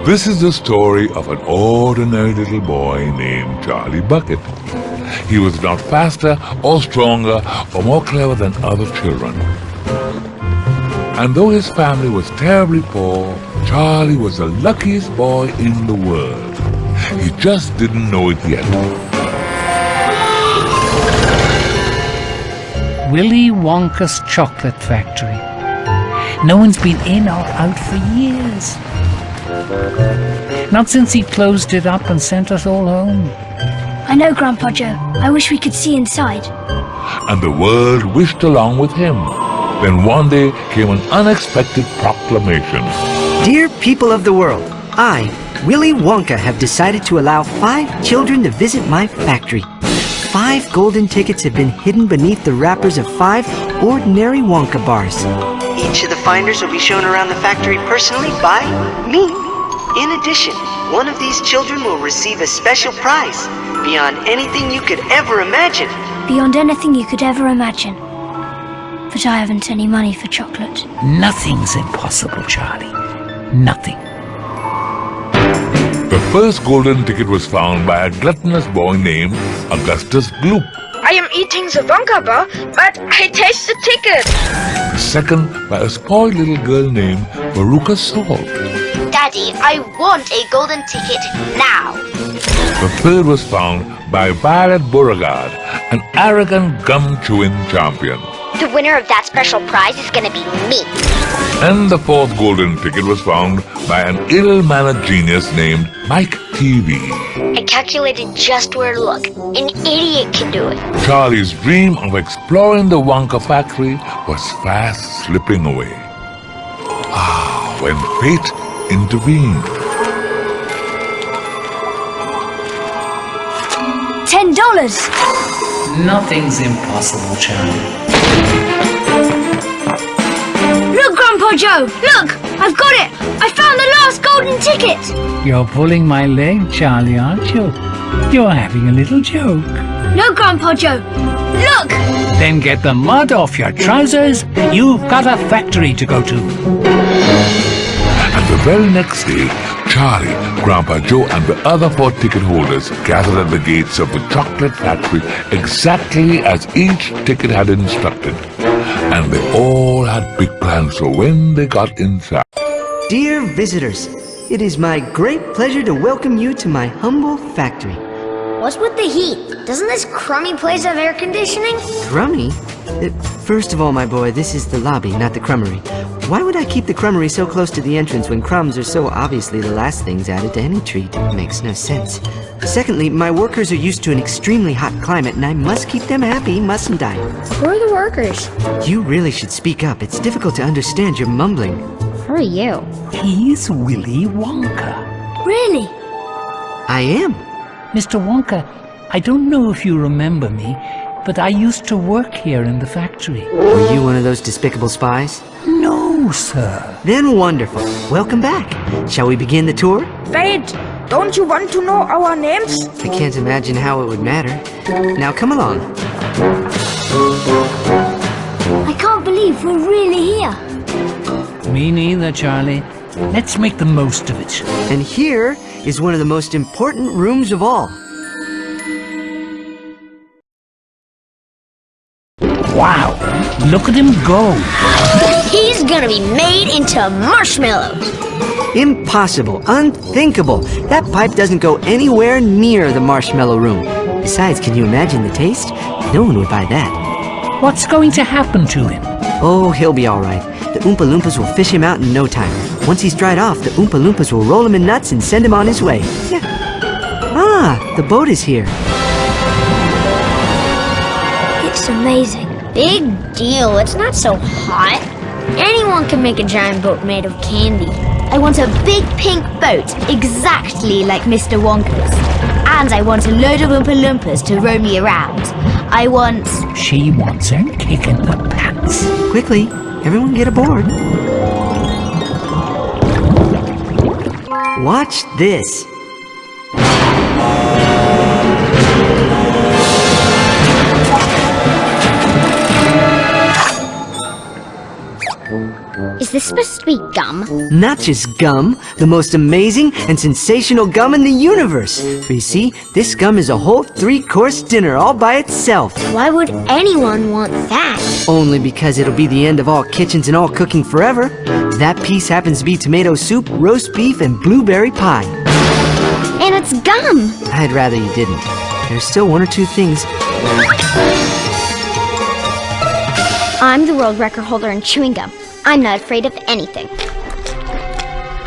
This is the story of an ordinary little boy named Charlie Bucket. He was not faster or stronger or more clever than other children. And though his family was terribly poor, Charlie was the luckiest boy in the world. He just didn't know it yet. Willy Wonka's Chocolate Factory. No one's been in or out for years. Not since he closed it up and sent us all home. I know, Grandpa Joe. I wish we could see inside. And the world wished along with him. Then one day came an unexpected proclamation. Dear people of the world, I, Willy Wonka, have decided to allow 5 children to visit my factory. 5 golden tickets have been hidden beneath the wrappers of 5 ordinary Wonka bars. Each of the finders will be shown around the factory personally by me. In addition, one of these children will receive a special prize beyond anything you could ever imagine. Beyond anything you could ever imagine. But I haven't any money for chocolate. Nothing's impossible, Charlie. Nothing. The first golden ticket was found by a gluttonous boy named Augustus Gloop. I am eating the Wonka bar, but I taste the ticket. The second by a spoiled little girl named Veruca Salt. Daddy, I want a golden ticket now. The third was found by Violet Beauregard, an arrogant gum-chewing champion. The winner of that special prize is gonna be me. And the fourth golden ticket was found by an ill-mannered genius named Mike TV. I calculated just where to look. An idiot can do it. Charlie's dream of exploring the Wonka factory was fast slipping away. When fate intervened. $10. Nothing's impossible, Charlie. Look, Grandpa Joe! Look! I've got it! I found the last golden ticket! You're pulling my leg, Charlie, aren't you? You're having a little joke. No, Grandpa Joe! Look! Then get the mud off your trousers. You've got a factory to go to. And the very next day, Charlie, Grandpa Joe and the other 4 ticket holders gathered at the gates of the chocolate factory exactly as each ticket had instructed. And they all had big plans for when they got inside. Dear visitors, it is my great pleasure to welcome you to my humble factory. What's with the heat? Doesn't this crummy place have air conditioning? Crummy? First of all, my boy, this is the lobby, not the crummery. Why would I keep the crummery so close to the entrance when crumbs are so obviously the last things added to any treat? It makes no sense. Secondly, my workers are used to an extremely hot climate, and I must keep them happy, mustn't I? Who are the workers? You really should speak up. It's difficult to understand your mumbling. Who are you? He's Willy Wonka. Really? I am. Mr. Wonka, I don't know if you remember me, but I used to work here in the factory. Were you one of those despicable spies? No, sir. Then wonderful. Welcome back. Shall we begin the tour? Wait, don't you want to know our names? I can't imagine how it would matter. Now come along. I can't believe we're really here. Me neither, Charlie. Let's make the most of it. And here is one of the most important rooms of all. Wow, look at him go. He's gonna be made into marshmallows. Impossible, unthinkable. That pipe doesn't go anywhere near the marshmallow room. Besides, can you imagine the taste? No one would buy that. What's going to happen to him? Oh, he'll be all right. The Oompa Loompas will fish him out in no time. Once he's dried off, the Oompa Loompas will roll him in nuts and send him on his way. Yeah. Ah, the boat is here. It's amazing. Big deal, it's not so hot. Anyone can make a giant boat made of candy. I want a big pink boat, exactly like Mr. Wonka's. And I want a load of Oompa Loompas to row me around. I want... She wants a kick in the pants. Quickly, everyone get aboard. Watch this. Is this supposed to be gum? Not just gum, the most amazing and sensational gum in the universe. For you see, this gum is a whole 3-course dinner all by itself. Why would anyone want that? Only because it'll be the end of all kitchens and all cooking forever. That piece happens to be tomato soup, roast beef, and blueberry pie. And it's gum! I'd rather you didn't. There's still 1 or 2 things. I'm the world record holder in chewing gum. I'm not afraid of anything.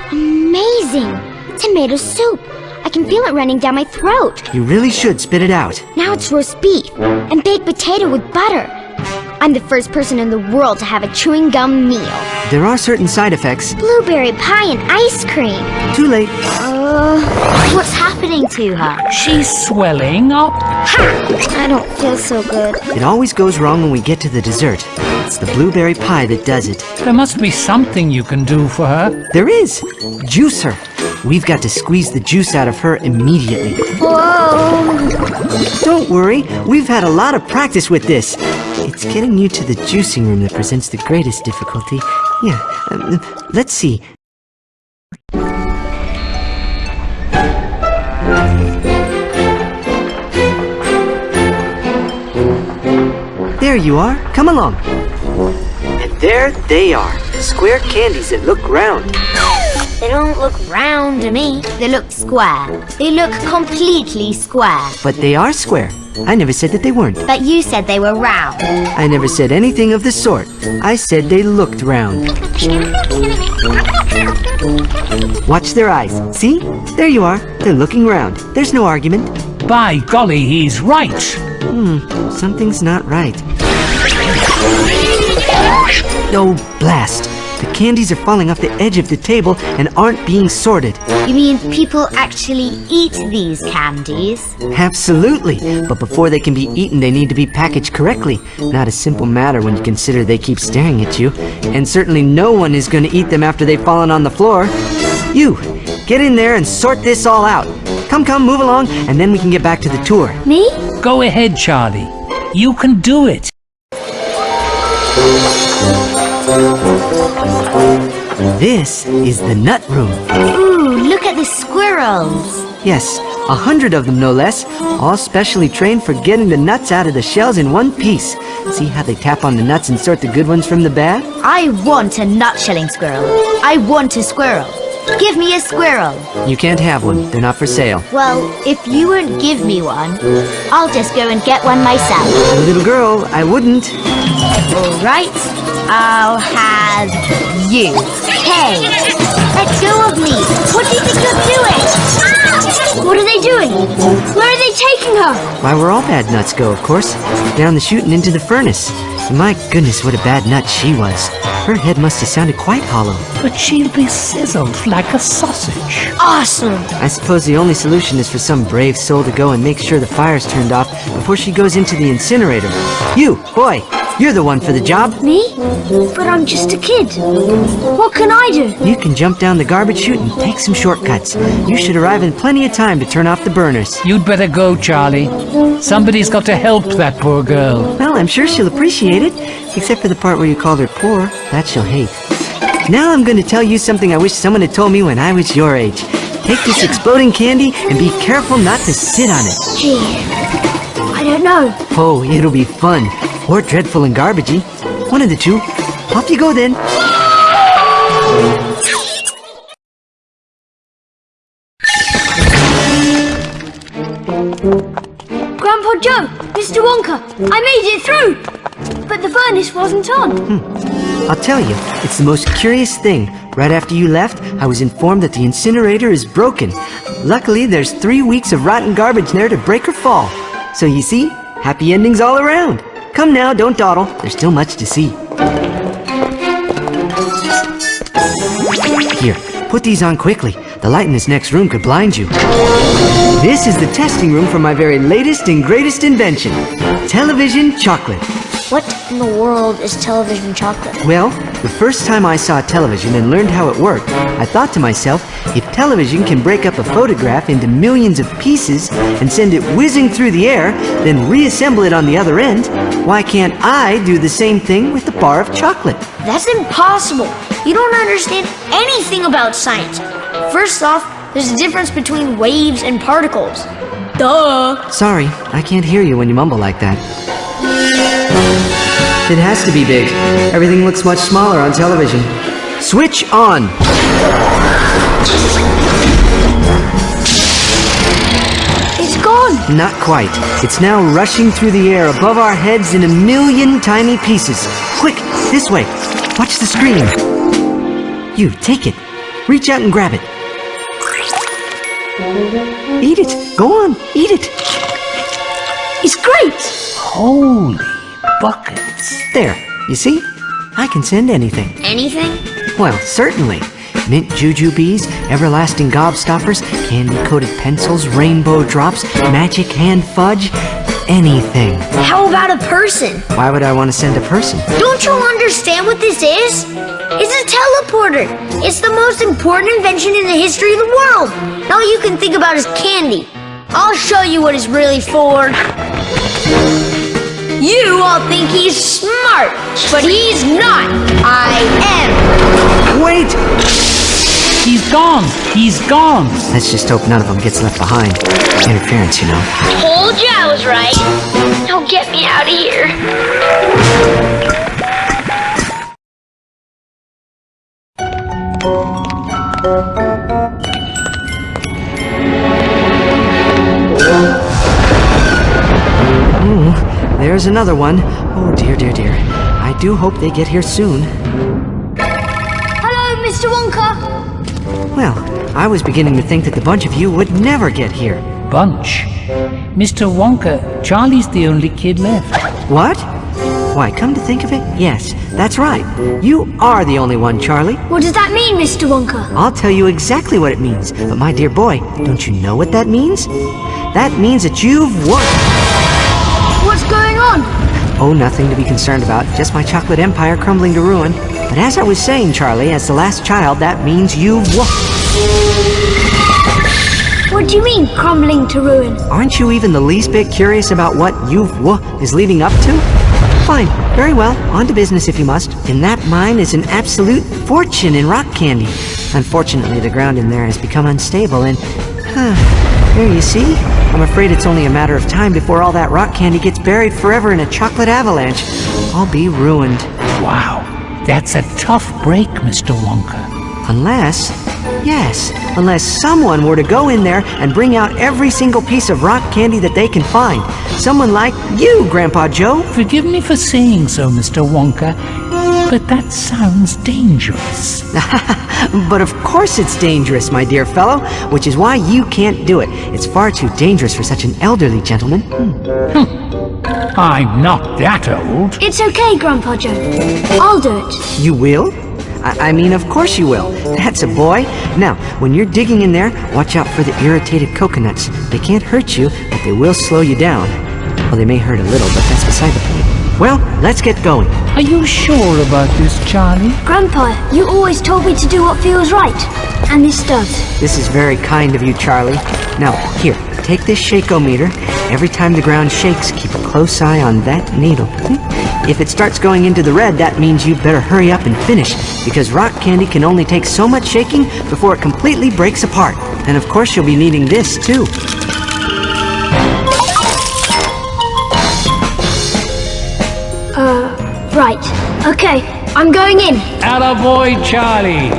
Amazing! Tomato soup! I can feel it running down my throat. You really should spit it out. Now it's roast beef and baked potato with butter. I'm the first person in the world to have a chewing gum meal. There are certain side effects. Blueberry pie and ice cream. Too late. What's happening to her? She's swelling up. I don't feel so good. It always goes wrong when we get to the dessert. It's the blueberry pie that does it. There must be something you can do for her. There is! Juice her. We've got to squeeze the juice out of her immediately. Whoa! Don't worry, we've had a lot of practice with this. It's getting you to the juicing room that presents the greatest difficulty. Yeah, let's see. There you are. Come along. And there they are. Square candies that look round. They don't look round to me. They look square. They look completely square. But they are square. I never said that they weren't. But you said they were round. I never said anything of the sort. I said they looked round. Watch their eyes. See? There you are. They're looking round. There's no argument. By golly, he's right. Something's not right. Oh, blast. The candies are falling off the edge of the table and aren't being sorted. You mean people actually eat these candies? Absolutely. But before they can be eaten, they need to be packaged correctly. Not a simple matter when you consider they keep staring at you. And certainly no one is going to eat them after they've fallen on the floor. You, get in there and sort this all out. Come, move along, and then we can get back to the tour. Me? Go ahead, Charlie. You can do it. This is the nut room. Ooh, look at the squirrels. Yes, 100 of them no less, all specially trained for getting the nuts out of the shells in one piece. See how they tap on the nuts and sort the good ones from the bad? I want a nut-shelling squirrel. I want a squirrel. Give me a squirrel. You can't have one. They're not for sale. Well, if you won't give me one, I'll just go and get one myself. Little girl, I wouldn't. All right, I'll have you. Hey, let go of me. What do you think you're doing? What are they doing? Where are they taking her? Why, where all bad nuts go, of course. Down the chute and into the furnace. My goodness, what a bad nut she was. Her head must have sounded quite hollow. But she'll be sizzled like a sausage. Awesome. I suppose the only solution is for some brave soul to go and make sure the fire's turned off before she goes into the incinerator. You, boy, you're the one for the job. Me? But I'm just a kid. What can I do? You can jump down the garbage chute and take some shortcuts. You should arrive in plenty of time to turn off the burners. You'd better go, Charlie. Somebody's got to help that poor girl. Well, I'm sure she'll appreciate it, except for the part where you called her poor. That she'll hate. Now I'm going to tell you something I wish someone had told me when I was your age. Take this exploding candy and be careful not to sit on it. Gee, I don't know. Oh, it'll be fun. Or dreadful and garbagey. One of the two. Off you go then. Grandpa Joe, Mr. Wonka, I made it through! But the furnace wasn't on. I'll tell you, it's the most curious thing. Right after you left, I was informed that the incinerator is broken. Luckily, there's 3 weeks of rotten garbage there to break or fall. So you see, happy endings all around. Come now, don't dawdle. There's still much to see. Here, put these on quickly. The light in this next room could blind you. This is the testing room for my very latest and greatest invention, television chocolate. What in the world is television chocolate? Well, the first time I saw television and learned how it worked, I thought to myself, if television can break up a photograph into millions of pieces and send it whizzing through the air, then reassemble it on the other end, why can't I do the same thing with a bar of chocolate? That's impossible. You don't understand anything about science. First off, there's a difference between waves and particles. Duh! Sorry, I can't hear you when you mumble like that. It has to be big. Everything looks much smaller on television. Switch on! It's gone. Not quite. It's now rushing through the air above our heads in a million tiny pieces. Quick, this way. Watch the screen. You, take it. Reach out and grab it. Eat it. Go on, eat it. It's great. Holy buckets. There, you see? I can send anything. Anything? Well, certainly. Mint jujubes, everlasting gobstoppers, candy-coated pencils, rainbow drops, magic hand fudge, anything. How about a person? Why would I want to send a person? Don't you understand what this is? It's a teleporter. It's the most important invention in the history of the world. All you can think about is candy. I'll show you what it's really for. You all think he's smart, but he's not. I am. Wait! He's gone. He's gone. Let's just hope none of them gets left behind. Interference, you know. Told you I was right. Now get me out of here. There's another one. Oh, dear, dear, dear. I do hope they get here soon. Hello, Mr. Wonka. Well, I was beginning to think that the bunch of you would never get here. Bunch. Mr. Wonka, Charlie's the only kid left. What? Why, come to think of it, yes, that's right. You are the only one, Charlie. What does that mean, Mr. Wonka? I'll tell you exactly what it means. But my dear boy, don't you know what that means? That means that you've won. What's going on? Oh, nothing to be concerned about. Just my chocolate empire crumbling to ruin. But as I was saying, Charlie, as the last child, that means you've won. What do you mean, crumbling to ruin? Aren't you even the least bit curious about what you've is leading up to? Fine, very well, on to business if you must. In that mine is an absolute fortune in rock candy. Unfortunately, the ground in there has become unstable and... there you see? I'm afraid it's only a matter of time before all that rock candy gets buried forever in a chocolate avalanche. I'll be ruined. Wow, that's a tough break, Mr. Wonka. Unless... yes, unless someone were to go in there and bring out every single piece of rock candy that they can find. Someone like you, Grandpa Joe. Forgive me for saying so, Mr. Wonka, but that sounds dangerous. But of course it's dangerous, my dear fellow, which is why you can't do it. It's far too dangerous for such an elderly gentleman. I'm not that old. It's okay, Grandpa Joe. I'll do it. You will? I mean, of course you will. That's a boy. Now, when you're digging in there, watch out for the irritated coconuts. They can't hurt you, but they will slow you down. Well, they may hurt a little, but that's beside the point. Well, let's get going. Are you sure about this, Charlie? Grandpa, you always told me to do what feels right. And this does. This is very kind of you, Charlie. Now, here, take this shake-o-meter. Every time the ground shakes, keep a close eye on that needle. If it starts going into the red, that means you better hurry up and finish, because rock candy can only take so much shaking before it completely breaks apart. And of course you'll be needing this, too. Right. Okay, I'm going in. Attaboy, Charlie.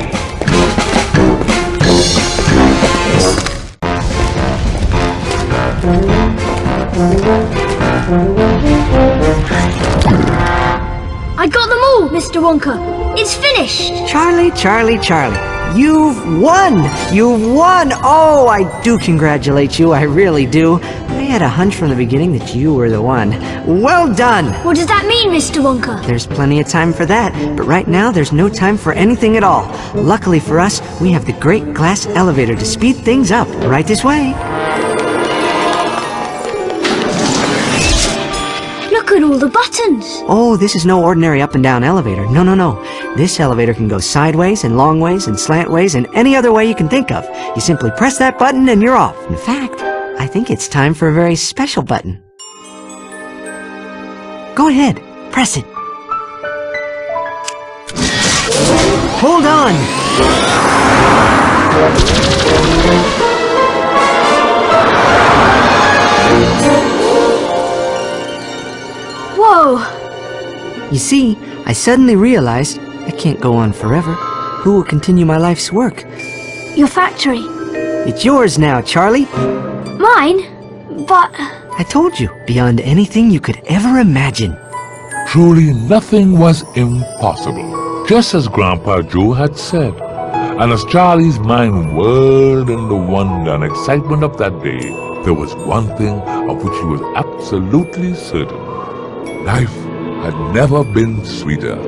I got them all, Mr. Wonka. It's finished. Charlie, Charlie, Charlie. You've won! You've won! Oh, I do congratulate you, I really do. I had a hunch from the beginning that you were the one. Well done! What does that mean, Mr. Wonka? There's plenty of time for that, but right now there's no time for anything at all. Luckily for us, we have the great glass elevator to speed things up. Right this way. Look at all the buttons. Oh, this is no ordinary up and down elevator. No, no, no. This elevator can go sideways and long ways and slant ways and any other way you can think of. You simply press that button and you're off. In fact, I think it's time for a very special button. Go ahead, press it. Hold on! Whoa! You see, I suddenly realized I can't go on forever. Who will continue my life's work? Your factory. It's yours now, Charlie. Mine? But... I told you, beyond anything you could ever imagine. Truly nothing was impossible, just as Grandpa Joe had said. And as Charlie's mind whirled in the wonder and excitement of that day, there was one thing of which he was absolutely certain. Life had never been sweeter.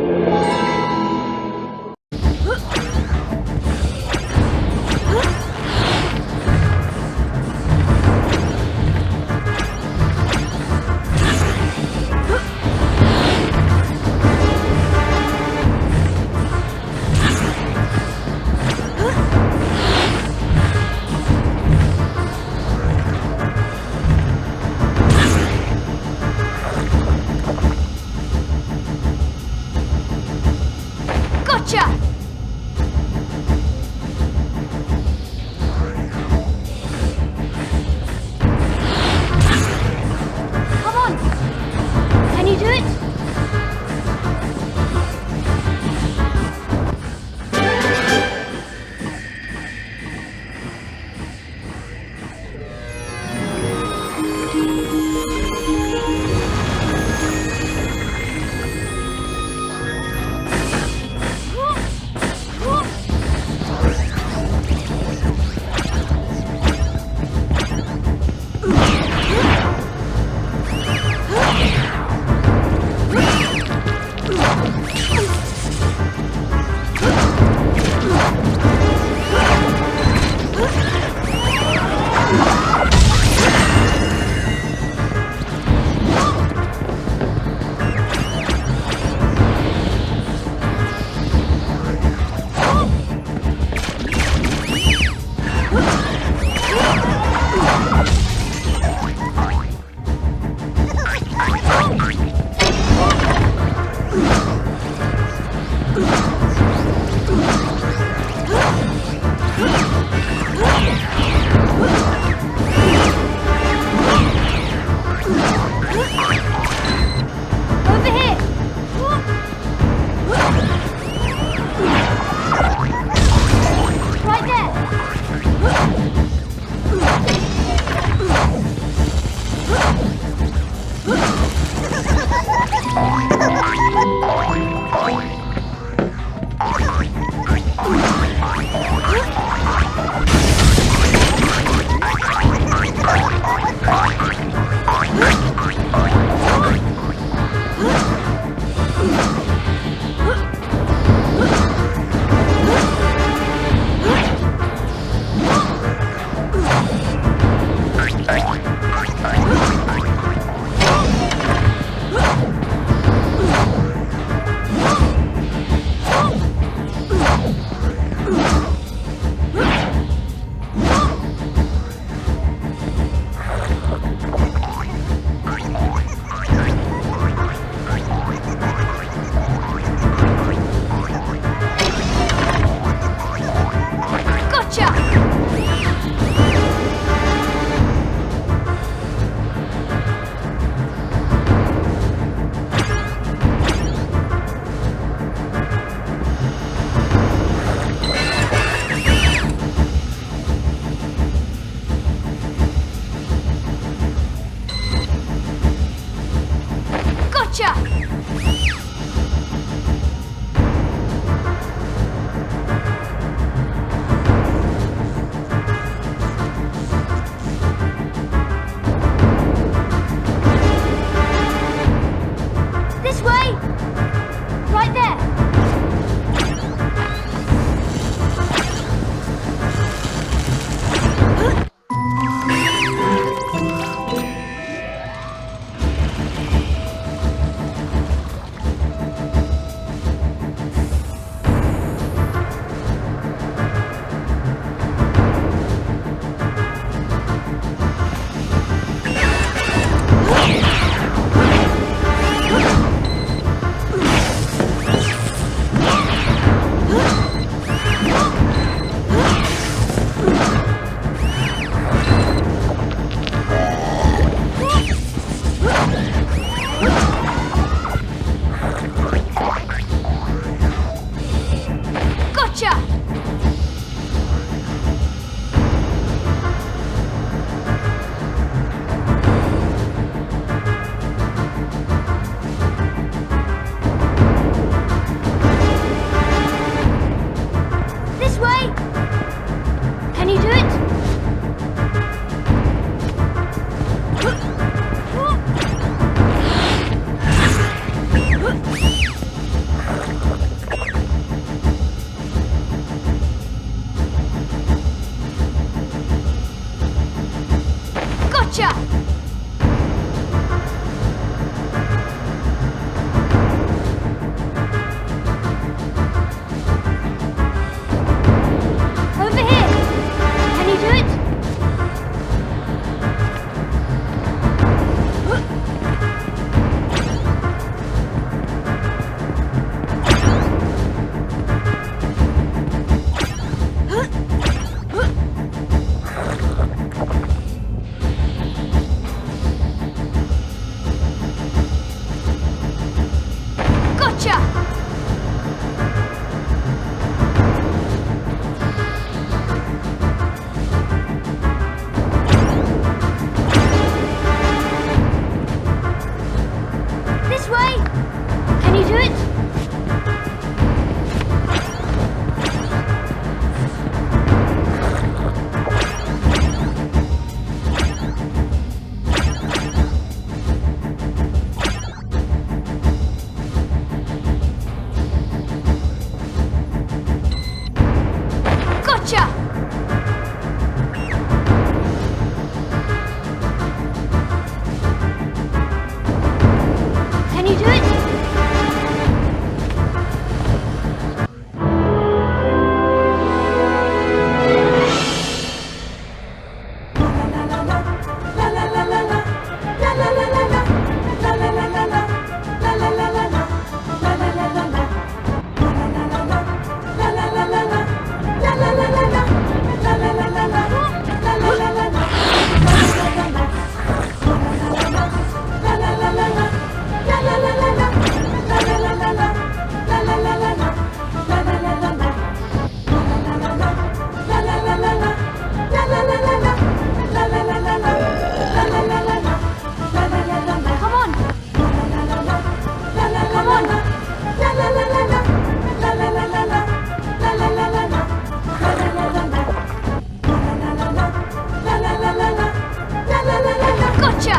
Can you do it? Gotcha! Can you do it? Come on! Come on! Gotcha!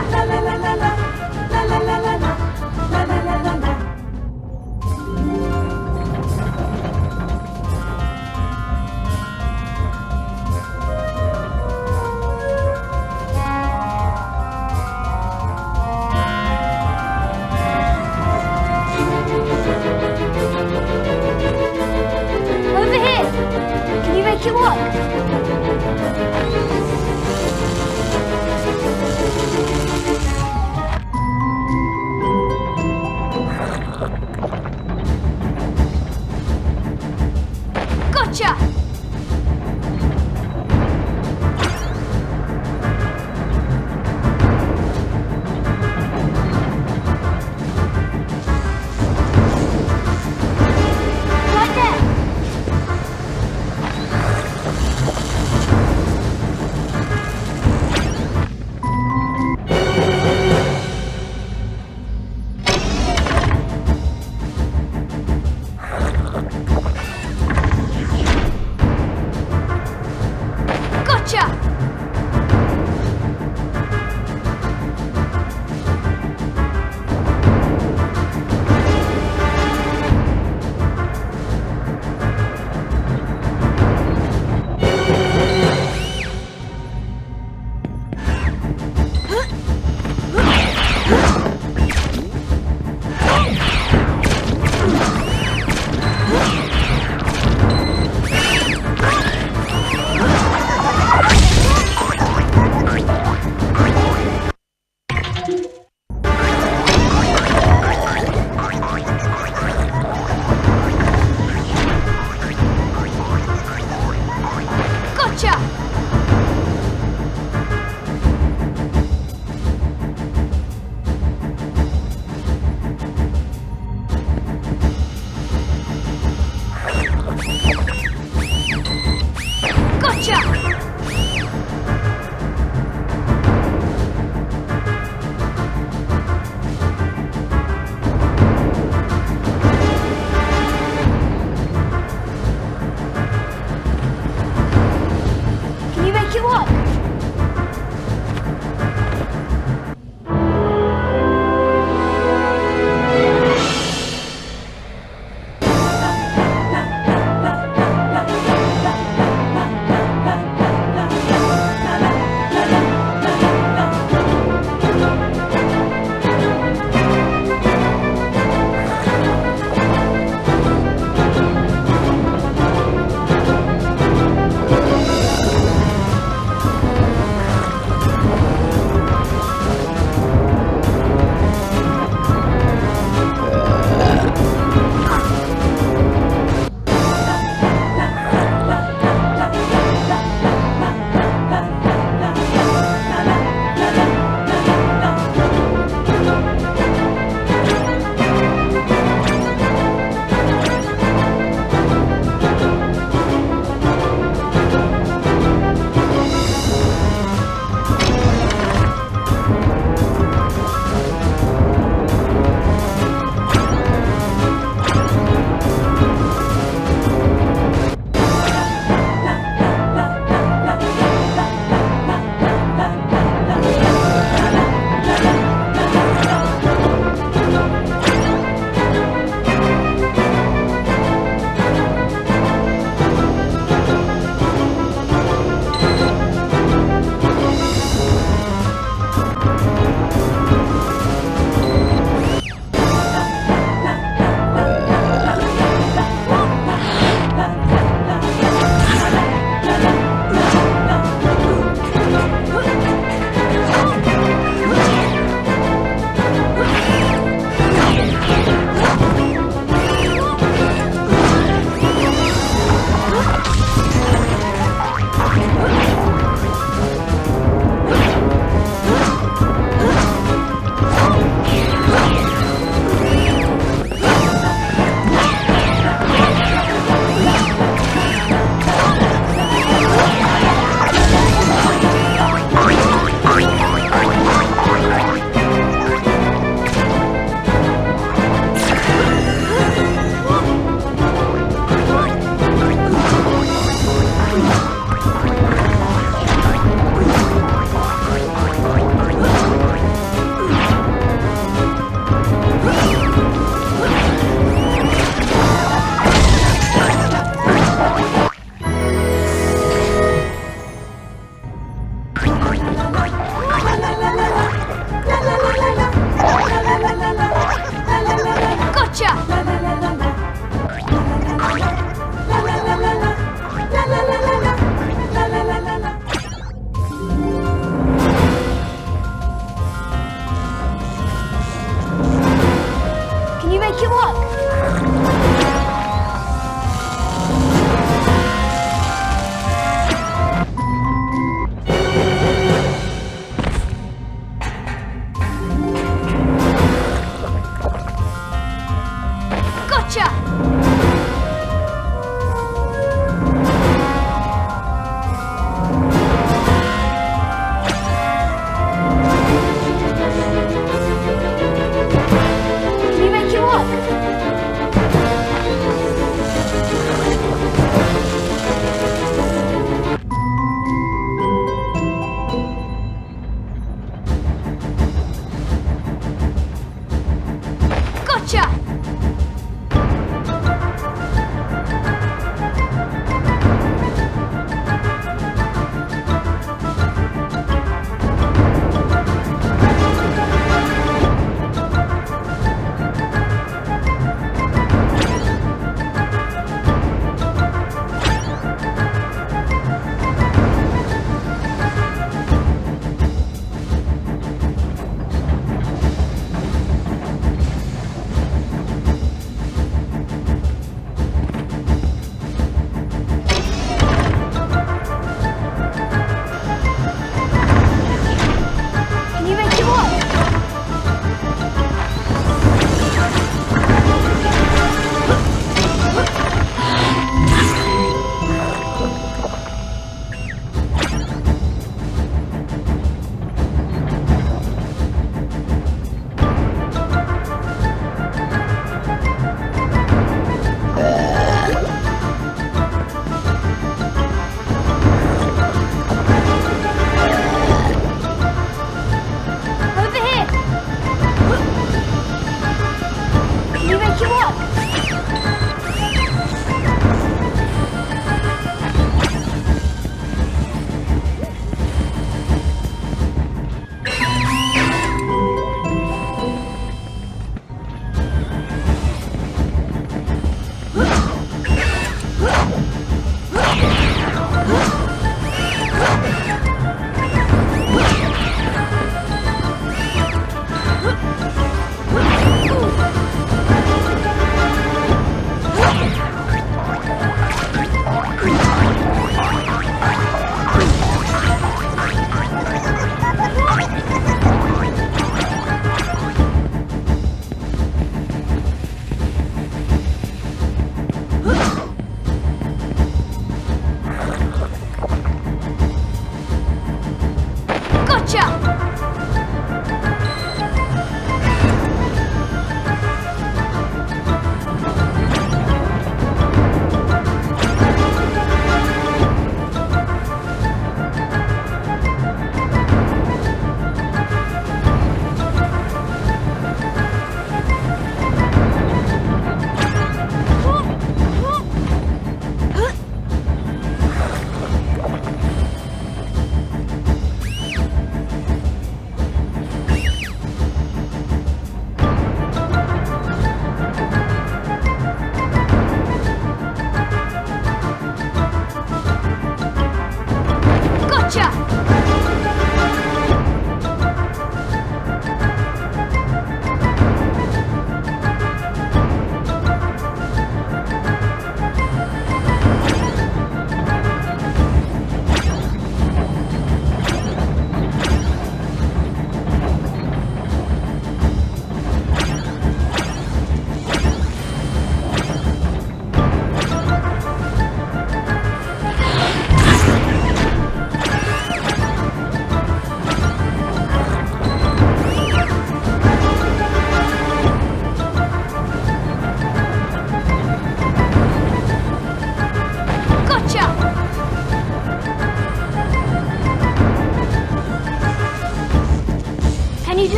Over here! Can you make it work? Gotcha! Right there! Can you make it work? Gotcha! Can you make it work?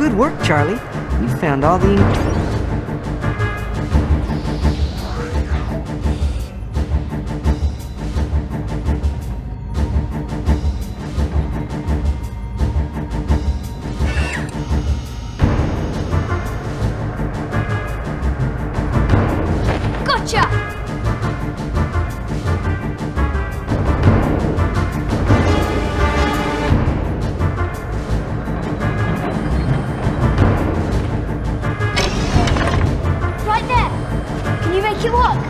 Good work, Charlie. You found all the... Gotcha! Right there. Can you make it work?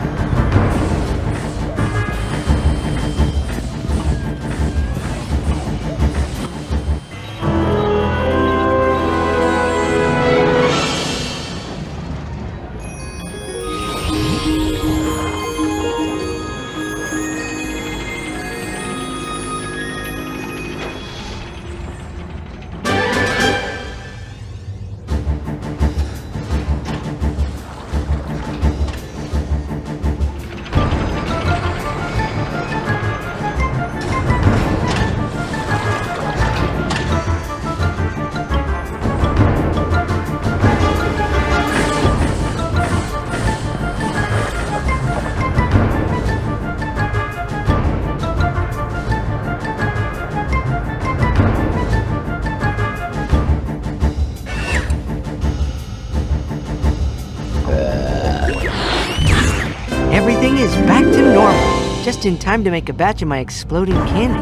Everything is back to normal. Just in time to make a batch of my exploding candy.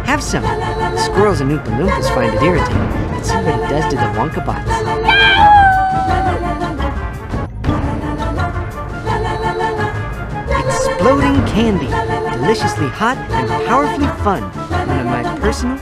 Have some. The squirrels and Oompa Loompas find it irritating. Let's see what it does to the Wonka bots. Exploding candy. Deliciously hot and powerfully fun. One of my personal...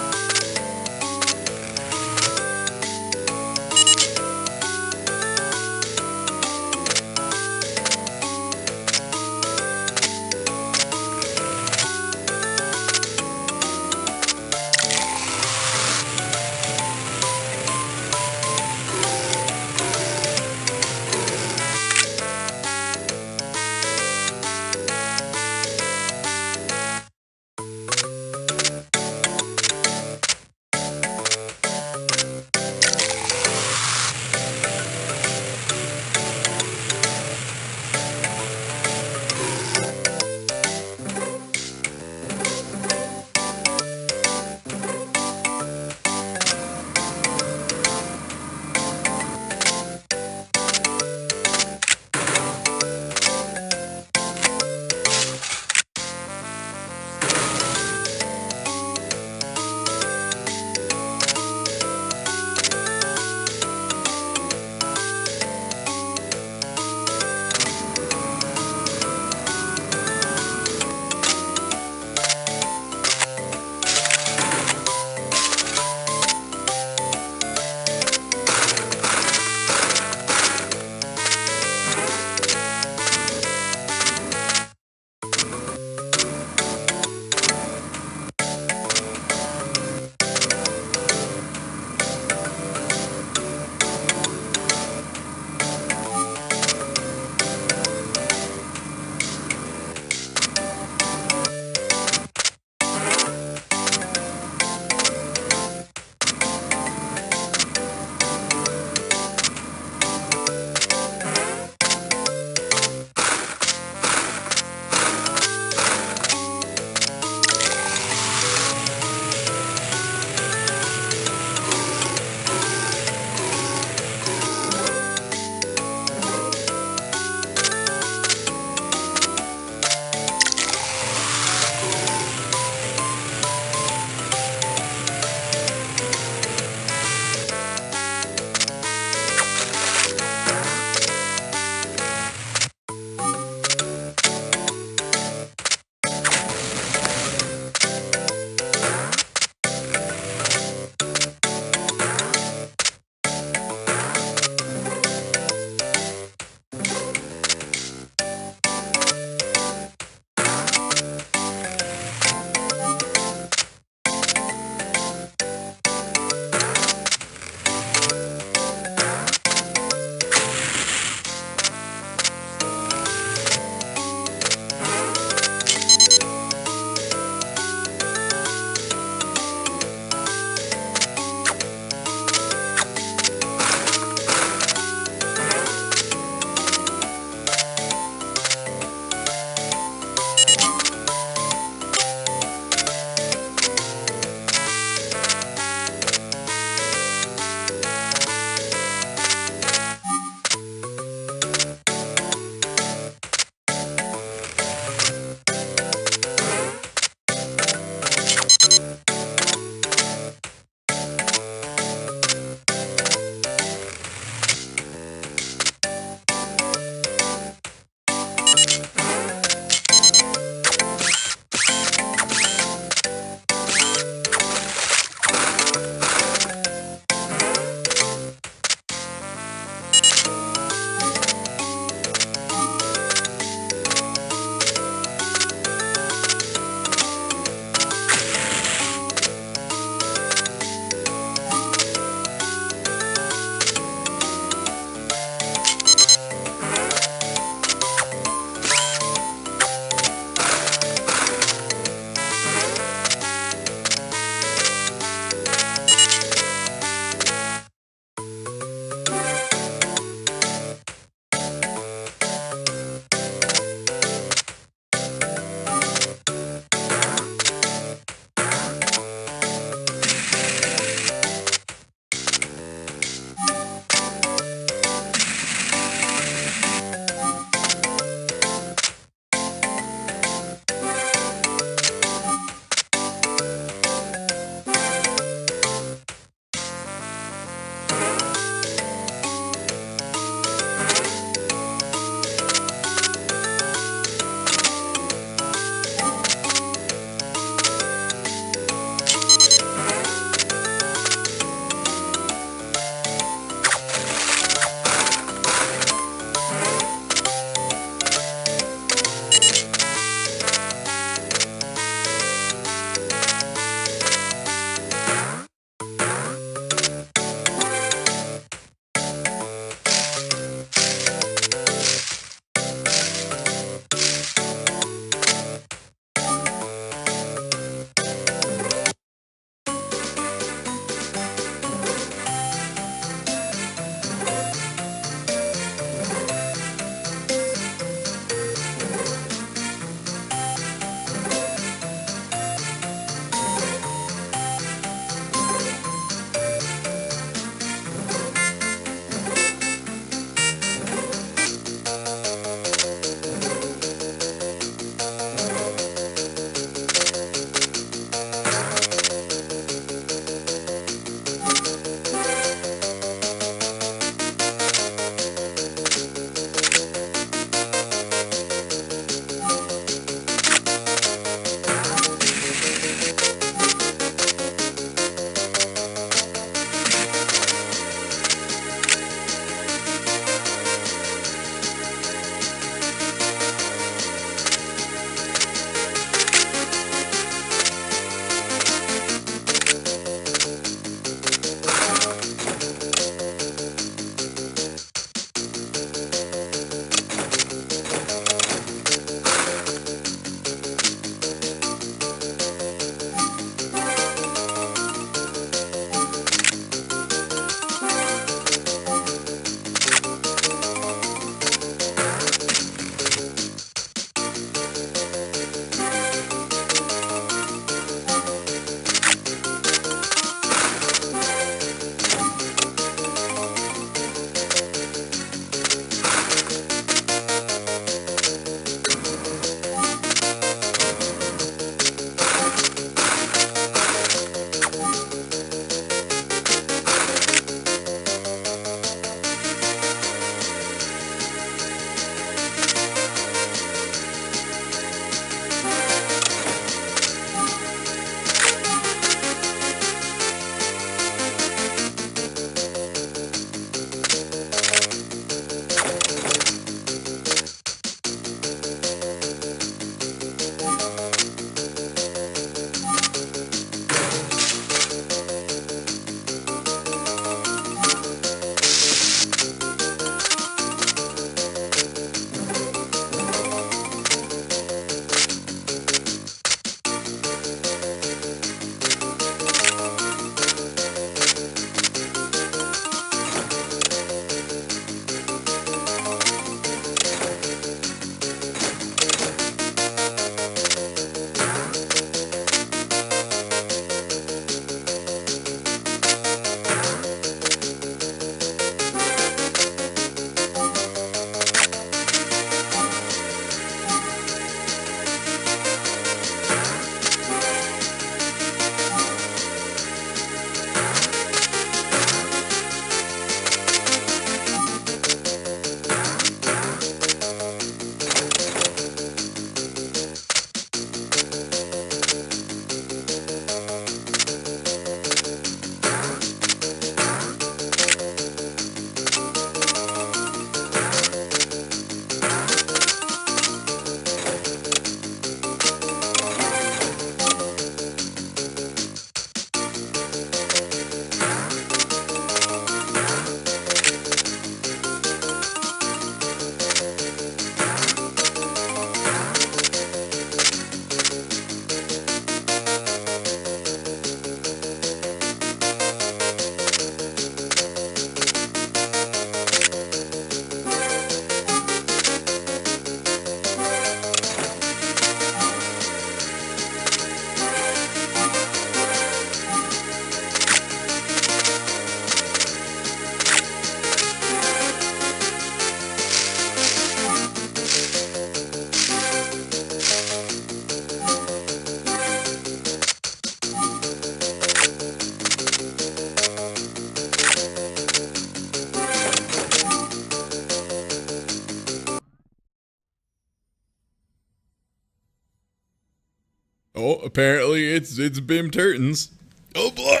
Oh, apparently it's Bim Turton's. Oh boy,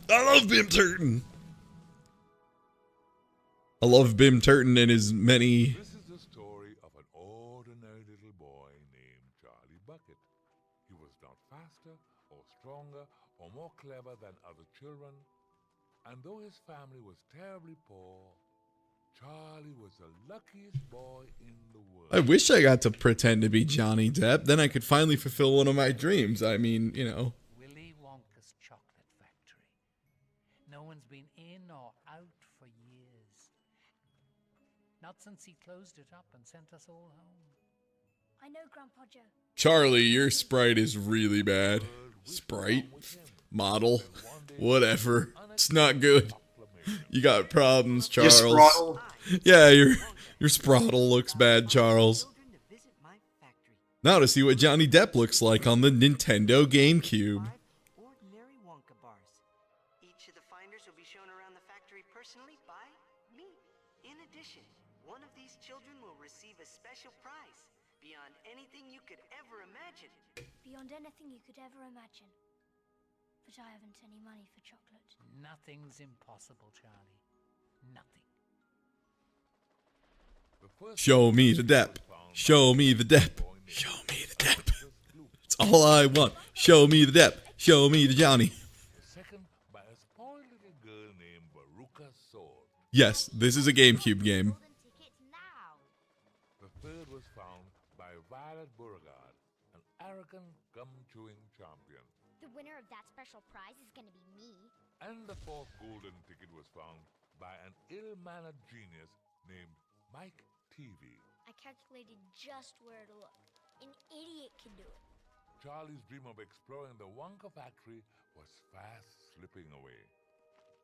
I love Bim Turton. I love Bim Turton and his many. This is the story of an ordinary little boy named Charlie Bucket. He was not faster or stronger or more clever than other children, and though his family was terribly poor, Charlie was the luckiest boy in the world. I wish I got to pretend to be Johnny Depp. Then I could finally fulfill one of my dreams. I mean, you know. Willy Wonka's chocolate factory. No one's been in or out for years. Not since he closed it up and sent us all home. I know, Grandpa Joe. Charlie, your sprite is really bad. Sprite? Model? Whatever. It's not good. You got problems, Charles. Your spraddle. Yeah, your spraddle looks bad, Charles. Now to see what Johnny Depp looks like on the Nintendo GameCube. Ordinary Wonka bars. Each of the finders will be shown around the factory personally by me. In addition, one of these children will receive a special prize beyond anything you could ever imagine. Beyond anything you could ever imagine. But I haven't any money for chocolate. Nothing's impossible, Charlie. Nothing. Show me the Depp. Show me the Depp. Show me the Depp. That's all I want. Show me the Depp. Show me the Johnny. Second by a spoiled little girl named Baruka Sword. Yes, this is a GameCube game. The third was found by Violet Beauregard, an arrogant gum-chewing champion. The winner of that special prize is gonna be me. And the fourth golden ticket was found by an ill-mannered genius named Mike TV. I calculated just where to look. An idiot can do it. Charlie's dream of exploring the Wonka factory was fast slipping away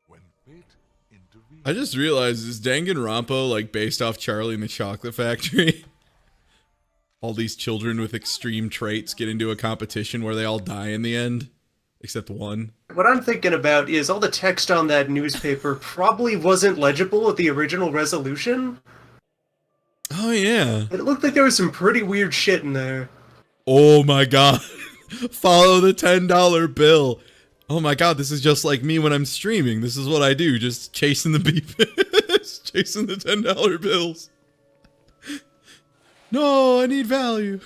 when fate intervened. I just realized, is Danganronpa like based off Charlie and the Chocolate Factory? All these children with extreme traits get into a competition where they all die in the end, except one. What I'm thinking about is all the text on that newspaper probably wasn't legible at the original resolution. Oh yeah. It looked like there was some pretty weird shit in there. Oh my god. Follow the $10 bill. Oh my god, this is just like me when I'm streaming. This is what I do, just chasing the beef. Chasing the $10 bills. No, I need value.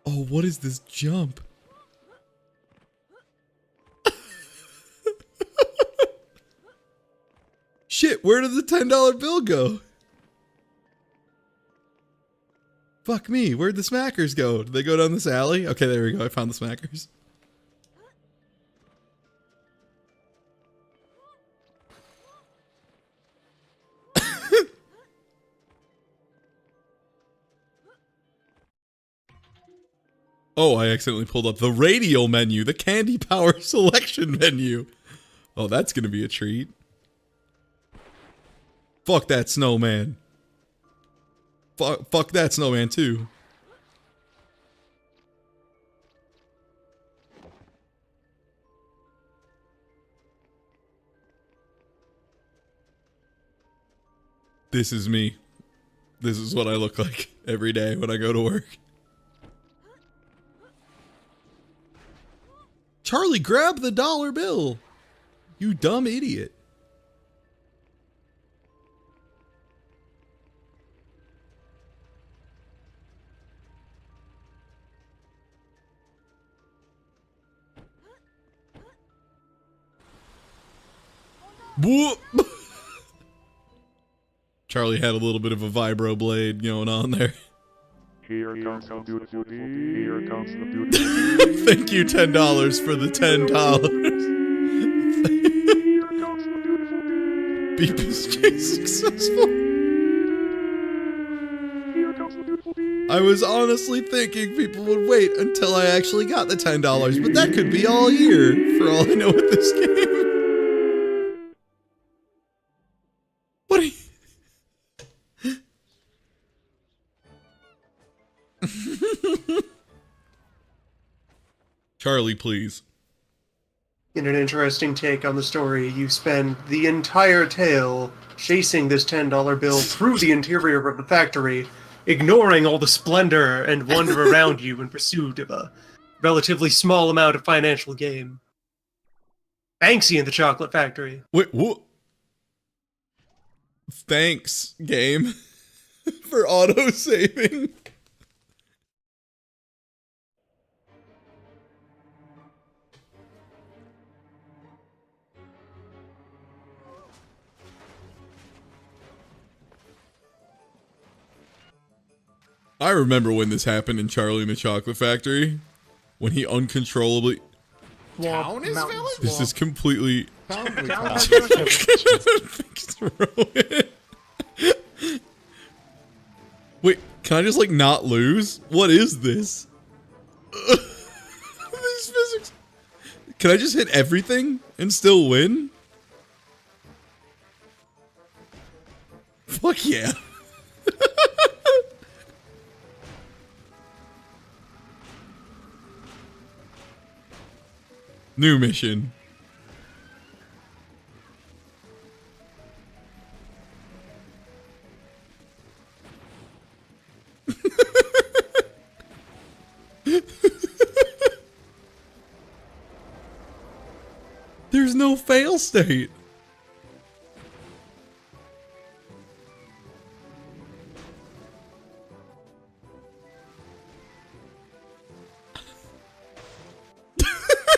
Oh, what is this jump? Shit, where did the $10 bill go? Fuck me, where'd the smackers go? Did they go down this alley? Okay, there we go, I found the smackers. Oh, I accidentally pulled up the radial menu, the candy power selection menu. Oh, that's gonna be a treat. Fuck that snowman. Fuck that snowman too. This is me. This is what I look like every day when I go to work. Charlie, grab the $1 bill. You dumb idiot. Whoop. Charlie had a little bit of a vibro blade going on there. Here comes the beautiful bee. Here comes the beautiful bee. Thank you, $10 for the $10. Here comes the beautiful bee. Beep is chase successful. Here comes the beautiful bee. I was honestly thinking people would wait until I actually got the $10, but that could be all year for all I know with this game. What are you... Charlie, please. In an interesting take on the story, you spend the entire tale chasing this $10 bill through the interior of the factory, ignoring all the splendor and wonder around you in pursuit of a relatively small amount of financial gain. Banksy in the Chocolate Factory. Wait, what? Thanks, game, for auto-saving. I remember when this happened in Charlie and the Chocolate Factory. When he uncontrollably... Town is village? This is completely... Wait, can I just, like, not lose? What is this? These physics... Can I just hit everything and still win? Fuck yeah. New mission. There's no fail state.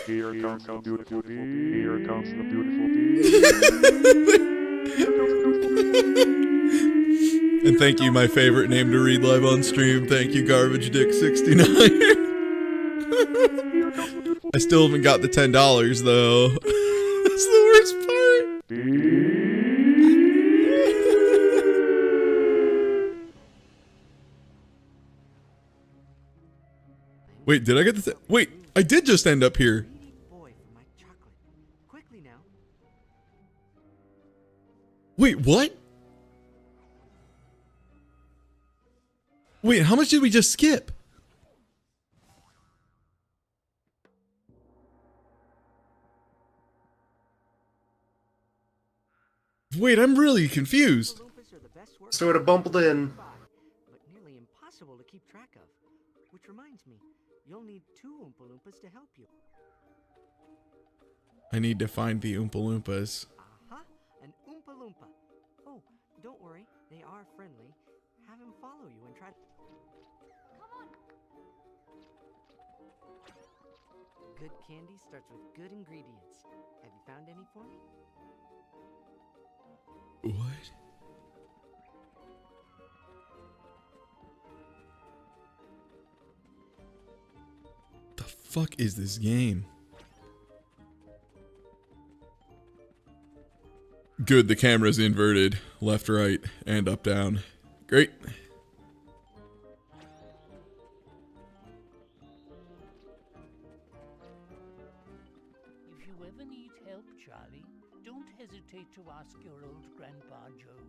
Here comes the beautiful bee. Here comes the beautiful bee. And thank you, my favorite name to read live on stream. Thank you, Garbage Dick 69. I still haven't got the $10 though. That's the worst part. Wait, did I get the? Wait, I did just end up here. Wait, what? Wait, how much did we just skip? Wait, I'm really confused. Sort of bumbled in. But nearly impossible to keep track of. Which reminds me, you'll need 2 Oompa Loompas to help you. I need to find the Oompa Loompas. An Oompa Loompa. Oh, don't worry, they are friendly. Have him follow you and try to... Come on! Good candy starts with good ingredients. Have you found any for me? What? The fuck is this game? Good, the camera's inverted. Left, right, and up, down. Great. If you ever need help, Charlie, don't hesitate to ask your old Grandpa Joe.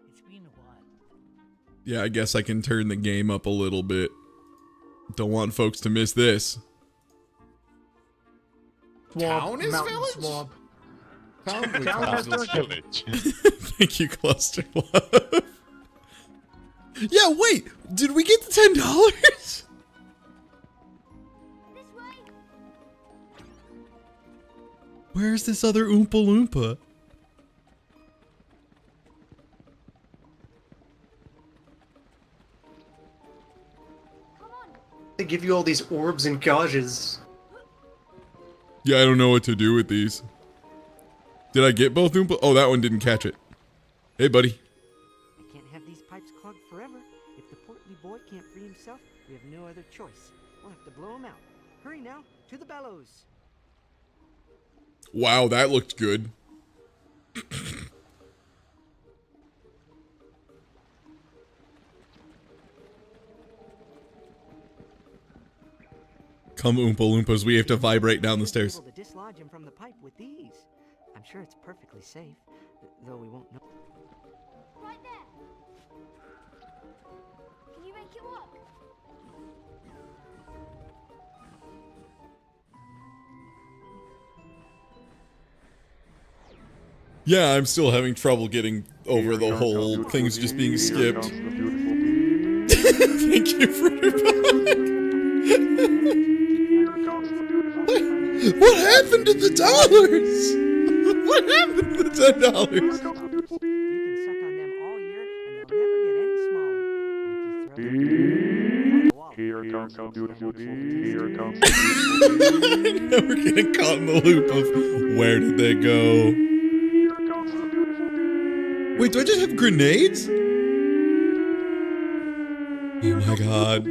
It's been a while. Yeah, I guess I can turn the game up a little bit. Don't want folks to miss this. Town is village? Town is village. Thank you, Cluster Love. Yeah, wait, did we get the $10? Where's this other Oompa Loompa? They give you all these orbs and gauges. Yeah, I don't know what to do with these. Did I get both Oompa? Oh, that one didn't catch it. Hey, buddy. I can't have these pipes clogged forever. If the portly boy can't free himself, we have no other choice. We'll have to blow him out. Hurry now, to the bellows. Wow, that looked good. Come, Oompa Loompas, we have to vibrate down the stairs. Able to dislodge him from the pipe with these. I'm sure it's perfectly safe, though we won't know. Right there. Can you make it work? Yeah, I'm still having trouble getting over the whole things just being skipped. Here comes the beautiful bee. Thank you for your What happened to the dollars? What happened to the $10? You can suck on them all year and they'll never get any smaller. And if you throw them Here comes the beautiful tea. Here comes Now we're getting caught in the loop of where did they go? Wait, do I just have grenades? Oh my god.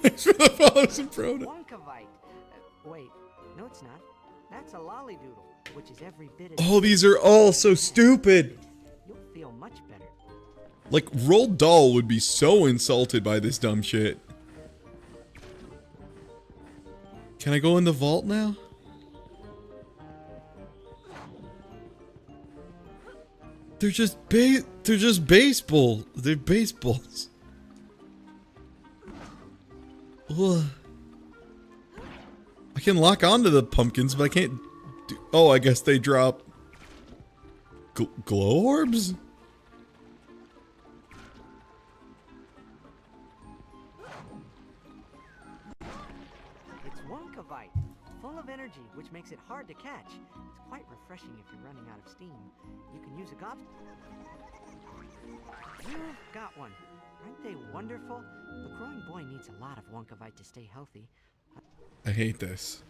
Thanks for the follows and proto. Wonkavite. Wait, no it's not. That's a lollydoodle, which is every bit as... Oh, these are all so stupid. You'll feel much better. Like, Roald Dahl would be so insulted by this dumb shit. Can I go in the vault now? They're just baseball. They're baseballs. Ugh. I can lock onto the pumpkins, but I can't do... Oh, I guess they drop... glow orbs? It's Wonkavite, full of energy, which makes it hard to catch. It's quite refreshing if you're running out of steam. You can use a gob... You've got one. Aren't they wonderful? The growing boy needs a lot of Wonkavite to stay healthy. I hate this.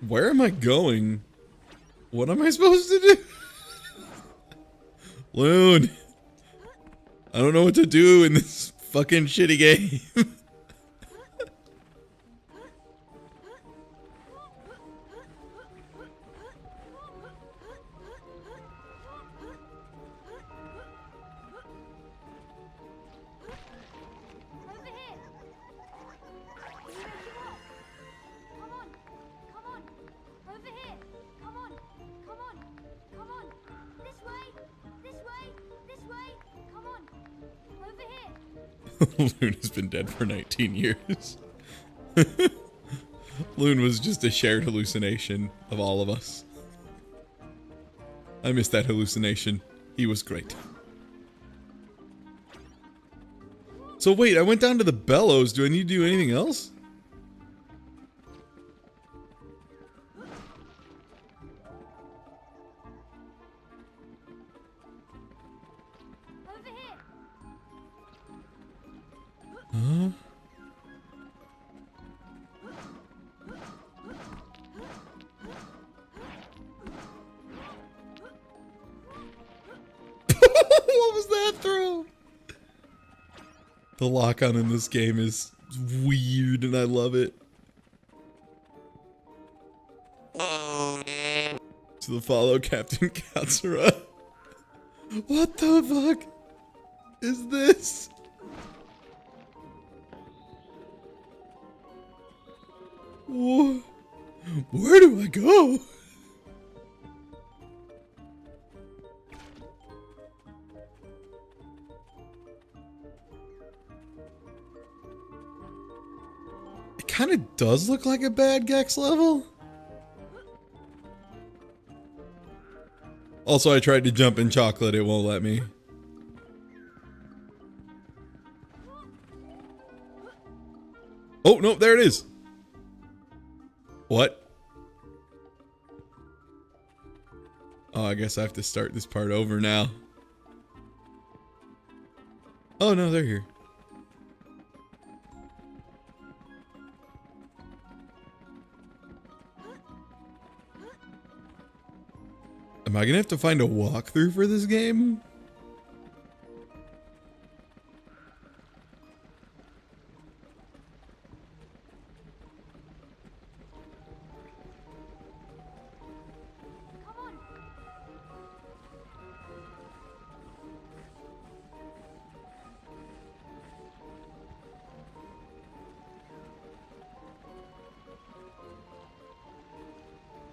Where am I going? What am I supposed to do? Loon. I don't know what to do in this fucking shitty game. Loon has been dead for 19 years. Loon was just a shared hallucination of all of us. I missed that hallucination. He was great. So wait, I went down to the bellows. Do I need to do anything else? Huh? What was that throw? The lock-on in this game is weird and I love it. To the follow Captain Katsura. What the fuck is this? Where do I go? It kind of does look like a bad Gex level. Also, I tried to jump in chocolate, it won't let me. Oh, no, there it is. What? Oh, I guess I have to start this part over now. Oh, no, they're here. Am I gonna have to find a walkthrough for this game?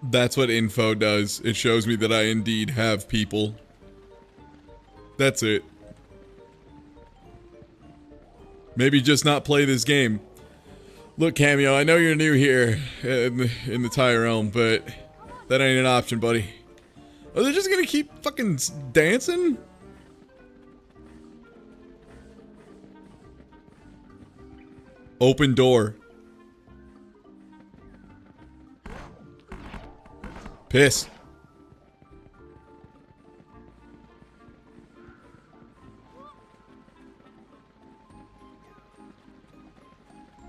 That's what info does. It shows me that I indeed have people. That's it. Maybe just not play this game. Look, Cameo, I know you're new here in the Thai realm, but that ain't an option, buddy. Are they just gonna keep fucking dancing? Open door. Piss.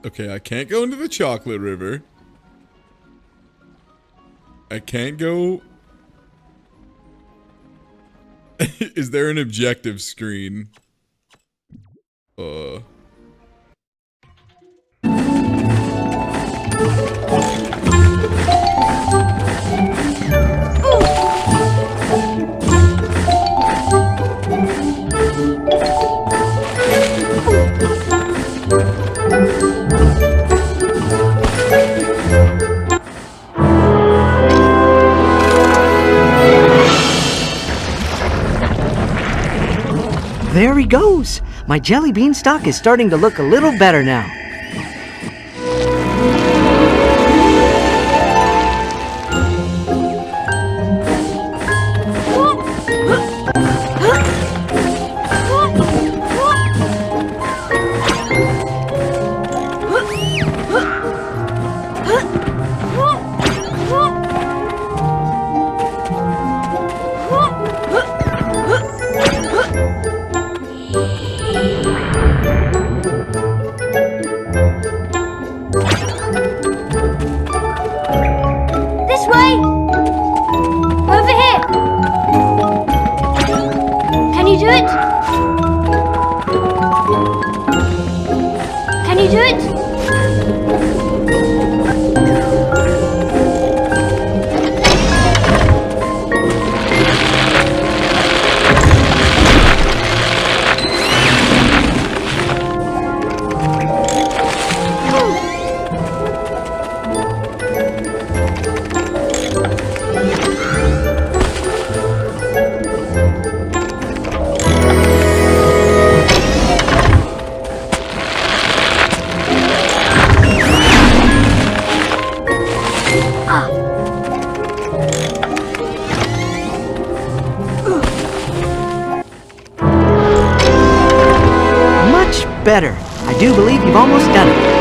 Okay, I can't go into the chocolate river. I can't go... Is there an objective screen? There he goes. My jelly bean stock is starting to look a little better now. Better. I do believe you've almost done it.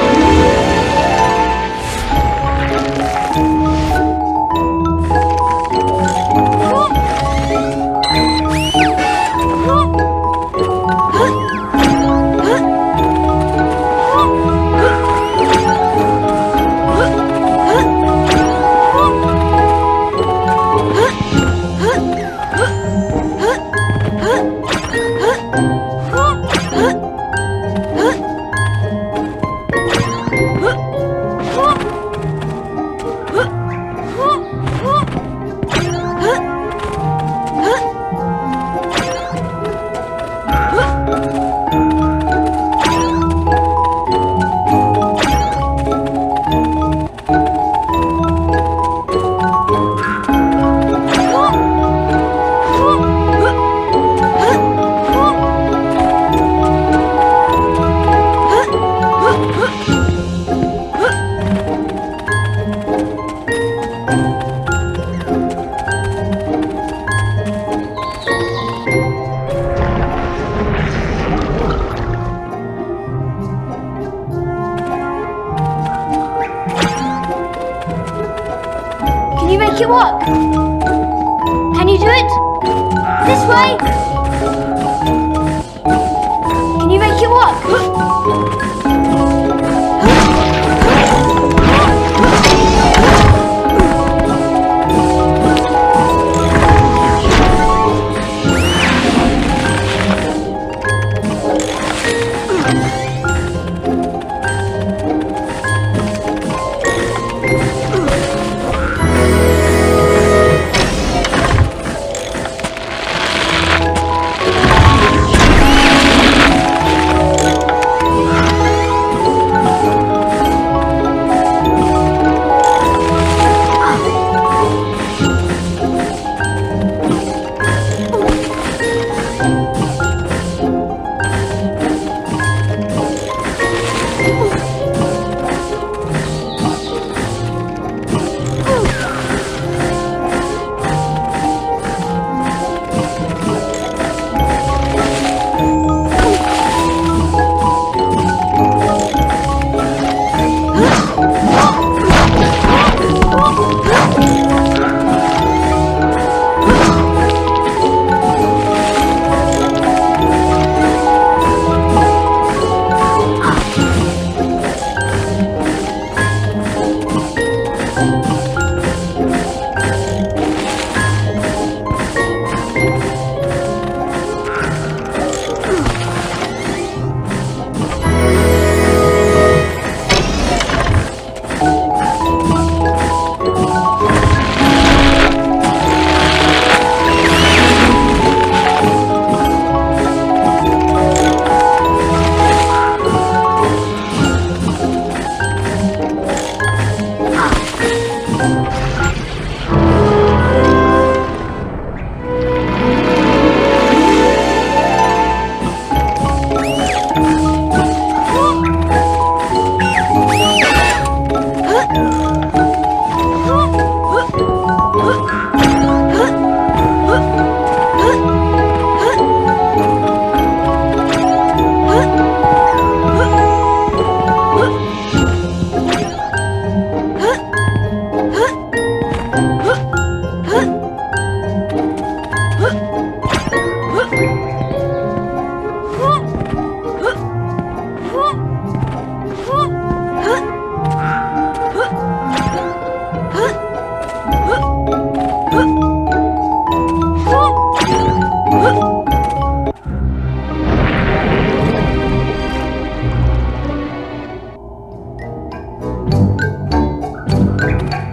make it work. Can you do it? This way? Can you make it work?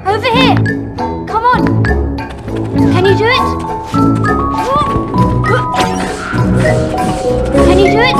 Over here! Come on! Can you do it? Can you do it?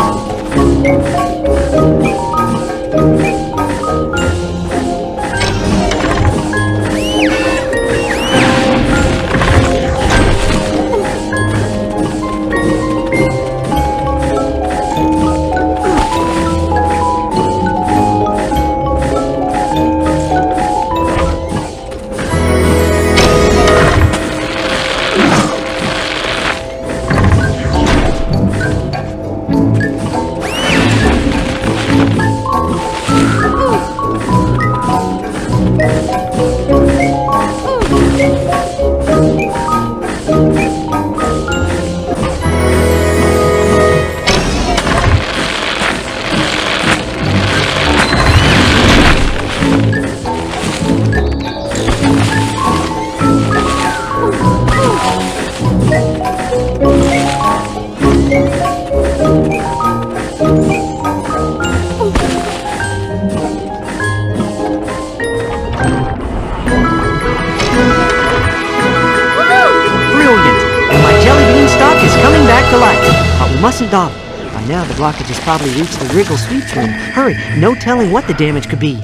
Mustn't dawdle. By now, the blockage has probably reached the Wriggle Sweets room. Hurry, no telling what the damage could be.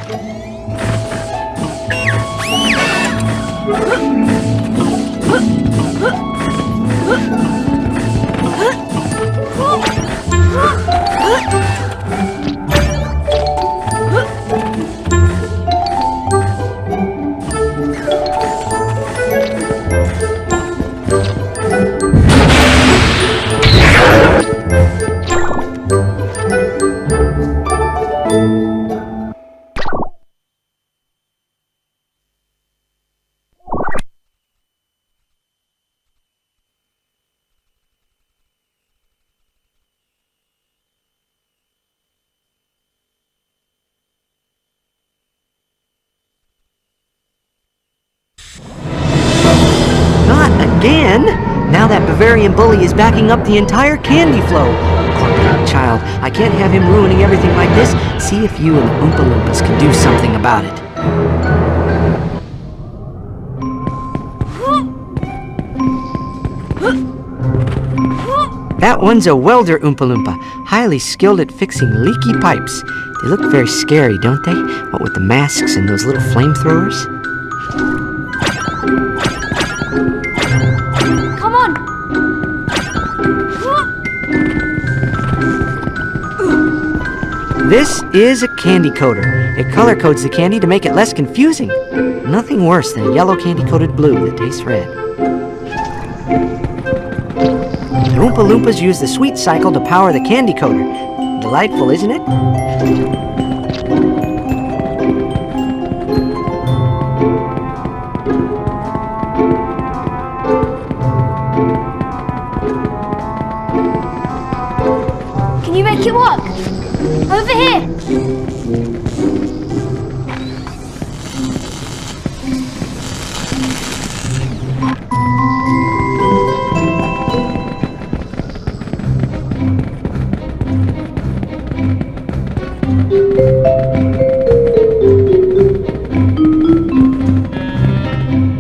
Again? Now that Bavarian bully is backing up the entire candy flow. Corporate child, I can't have him ruining everything like this. See if you and the Oompa Loompas can do something about it. That one's a welder Oompa Loompa, highly skilled at fixing leaky pipes. They look very scary, don't they? What with the masks and those little flamethrowers? This is a candy coater. It color codes the candy to make it less confusing. Nothing worse than a yellow candy-coated blue that tastes red. The Oompa Loompas use the sweet cycle to power the candy coater. Delightful, isn't it? Can you make it work? Over here!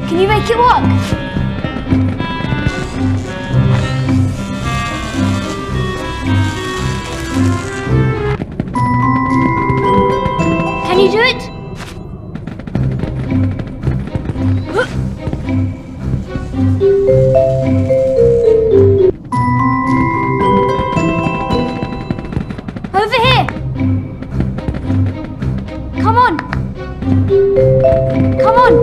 Can you make it work? Can you do it? Over here! Come on! Come on!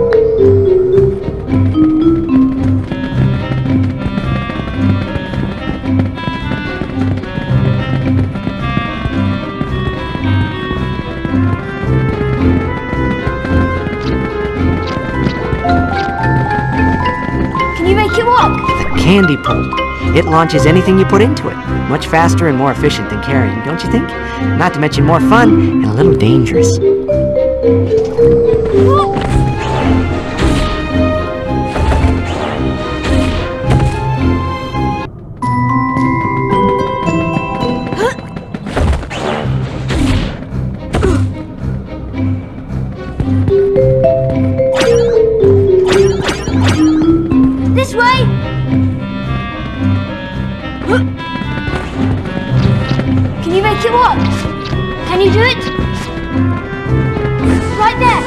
Can you make it walk? The candy pole. It launches anything you put into it. Much faster and more efficient than carrying, don't you think? Not to mention more fun and a little dangerous. This way! Can you make it walk? Can you do it? Right there!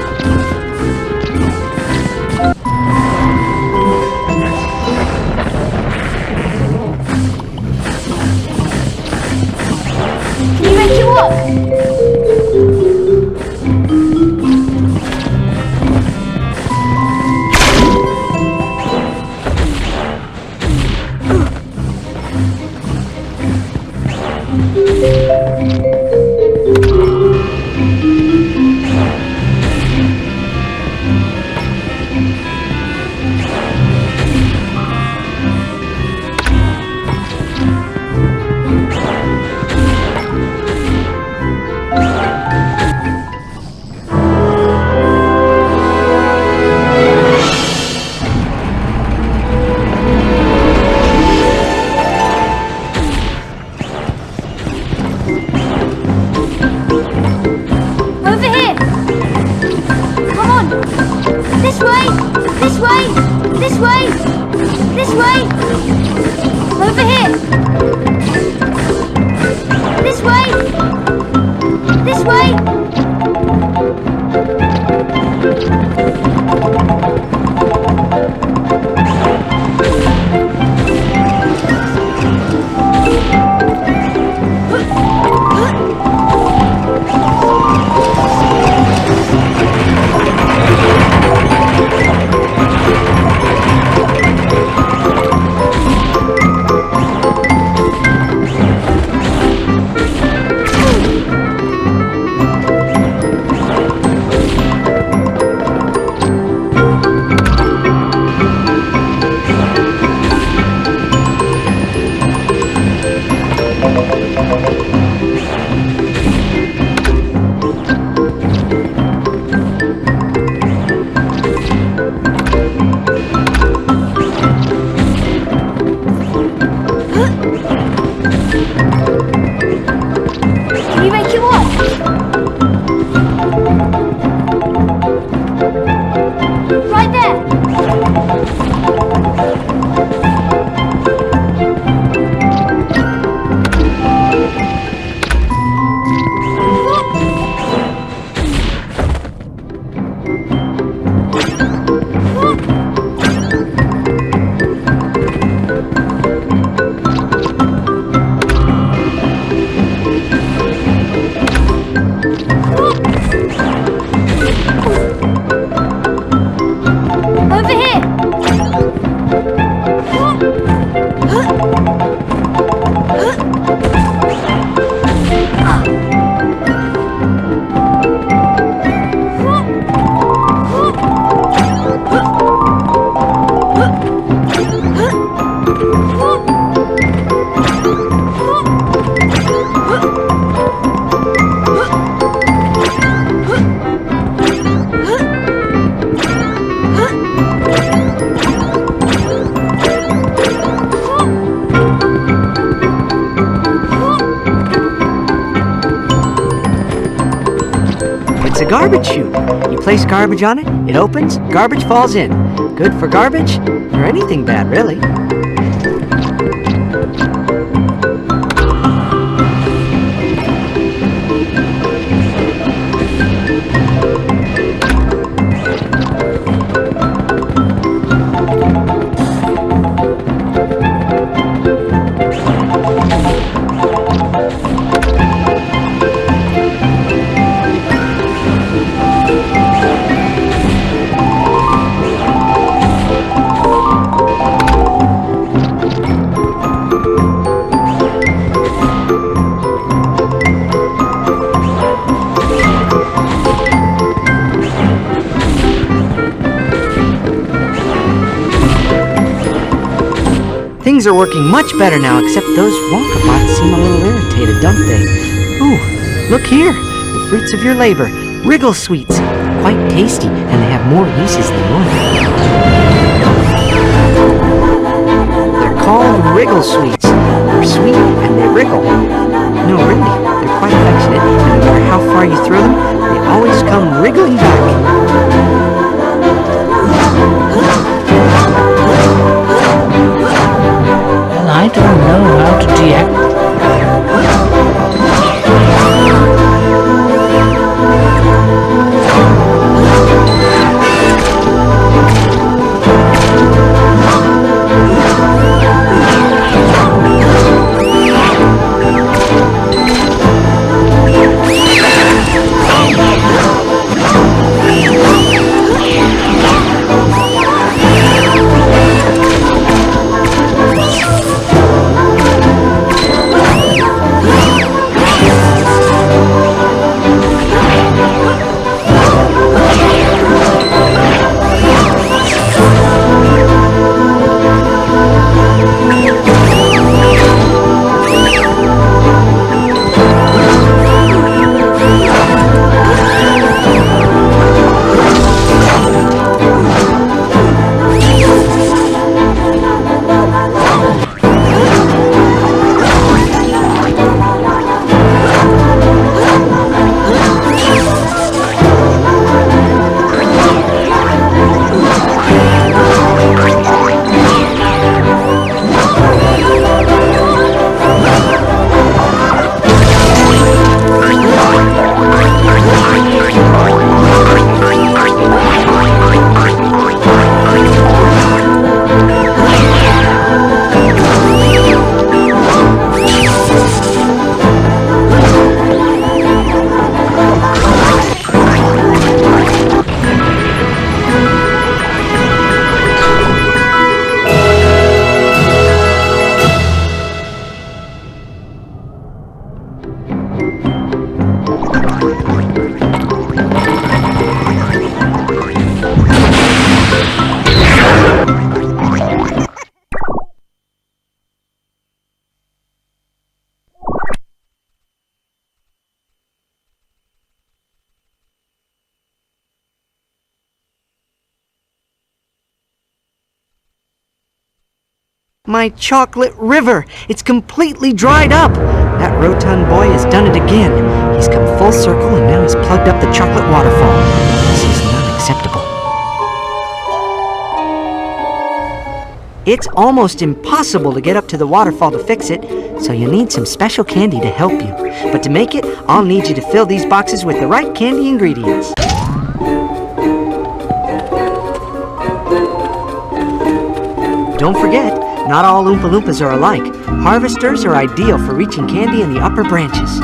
Can you make it walk? Over here! Come on! This way! This way! This way! This way! Over here! This way! This way! Can you make it walk? Right there! Over here! It's a garbage chute. You place garbage on it, it opens, garbage falls in. Good for garbage, or anything bad, really. Things are working much better now, except those Wonka bots seem a little irritated, don't they? Ooh, look here. The fruits of your labor. Wriggle sweets. Quite tasty, and they have more uses than one. They're called wriggle sweets. They're sweet and they wriggle. No, really, they're quite affectionate, and no matter how far you throw them, they always come wriggling back. Well, I don't know how to deactivate. My chocolate river! It's completely dried up! That rotund boy has done it again. He's come full circle and now he's plugged up the chocolate waterfall. This is not acceptable. It's almost impossible to get up to the waterfall to fix it, so you need some special candy to help you. But to make it, I'll need you to fill these boxes with the right candy ingredients. Don't forget, not all Oompa Loompas are alike. Harvesters are ideal for reaching candy in the upper branches.